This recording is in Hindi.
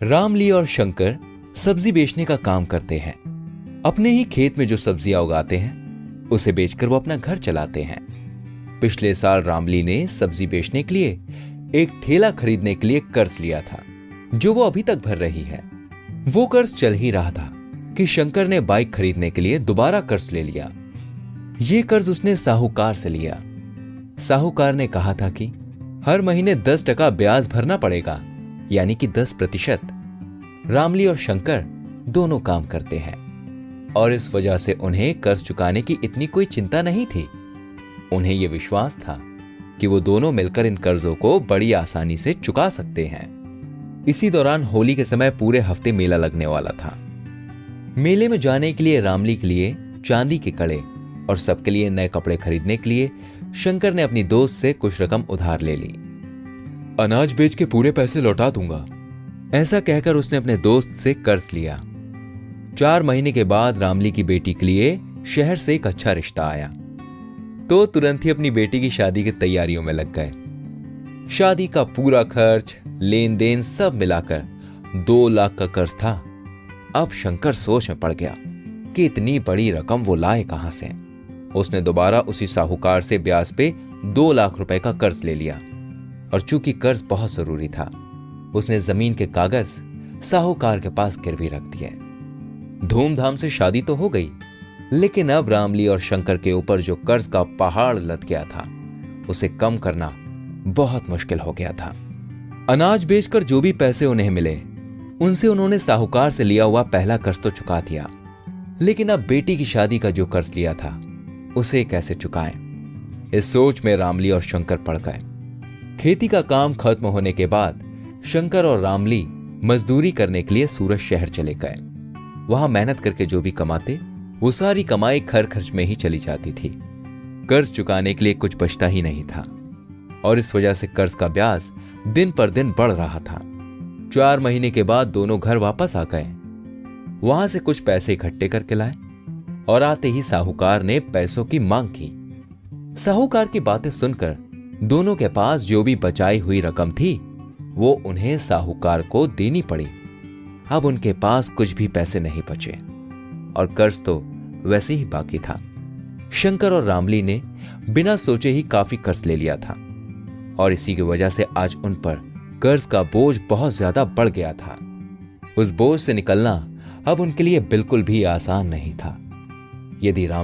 रामली और शंकर सब्जी बेचने का काम करते हैं। अपने ही खेत में जो सब्जियां उगाते हैं उसे बेचकर वो अपना घर चलाते हैं। पिछले साल रामली ने सब्जी बेचने के लिए एक ठेला खरीदने के लिए कर्ज लिया था, जो वो अभी तक भर रही है। वो कर्ज चल ही रहा था कि शंकर ने बाइक खरीदने के लिए दोबारा कर्ज ले लिया। ये कर्ज उसने साहूकार से लिया। साहूकार ने कहा था कि हर महीने 10% ब्याज भरना पड़ेगा, यानी कि 10%। रामली और शंकर दोनों काम करते हैं और इस वजह से उन्हें कर्ज चुकाने की इतनी कोई चिंता नहीं थी। उन्हें यह विश्वास था कि वो दोनों मिलकर इन कर्जों को बड़ी आसानी से चुका सकते हैं। इसी दौरान होली के समय पूरे हफ्ते मेला लगने वाला था। मेले में जाने के लिए रामली के लिए चांदी के कड़े और सबके लिए नए कपड़े खरीदने के लिए शंकर ने अपनी दोस्त से कुछ रकम उधार ले ली। अनाज बेच के पूरे पैसे लौटा दूंगा, ऐसा कहकर उसने अपने दोस्त से कर्ज लिया। 4 महीने के बाद रामली की बेटी के लिए शहर से एक अच्छा रिश्ता आया, तो तुरंत ही अपनी बेटी की शादी की तैयारियों में लग गए। शादी का पूरा खर्च, लेन देन सब मिलाकर 2 लाख का कर्ज था। अब शंकर सोच में पड़ गया कि इतनी बड़ी रकम वो लाए कहां से। उसने दोबारा उसी साहूकार से ब्याज पे 2 लाख रुपए का कर्ज ले लिया और चूंकि कर्ज बहुत जरूरी था, उसने जमीन के कागज साहूकार के पास गिरवी रख दिए। धूमधाम से शादी तो हो गई, लेकिन अब रामली और शंकर के ऊपर जो कर्ज का पहाड़ लद गया था, उसे कम करना बहुत मुश्किल हो गया था। अनाज बेचकर जो भी पैसे उन्हें मिले, उनसे उन्होंने साहूकार से लिया हुआ पहला कर्ज तो चुका दिया, लेकिन अब बेटी की शादी का जो कर्ज लिया था, उसे कैसे चुकाएं? इस सोच में रामली और शंकर पड़ गए। खेती का काम खत्म होने के बाद शंकर और रामली मजदूरी करने के लिए सूरत शहर चले गए। वहां मेहनत करके जो भी कमाते, वो सारी कमाई घर खर्च में ही चली जाती थी। कर्ज चुकाने के लिए कुछ बचता ही नहीं था और इस वजह से कर्ज का ब्याज दिन पर दिन बढ़ रहा था। 4 महीने के बाद दोनों घर वापस आ गए। वहां से कुछ पैसे इकट्ठे करके लाए और आते ही साहूकार ने पैसों की मांग की। साहूकार की बातें सुनकर दोनों के पास जो भी बचाई हुई रकम थी, वो उन्हें साहूकार को देनी पड़ी। अब उनके पास कुछ भी पैसे नहीं बचे और कर्ज तो वैसे ही बाकी था। शंकर और रामली ने बिना सोचे ही काफी कर्ज ले लिया था और इसी की वजह से आज उन पर कर्ज का बोझ बहुत ज्यादा बढ़ गया था। उस बोझ से निकलना अब उनके लिए बिल्कुल भी आसान नहीं था। यदि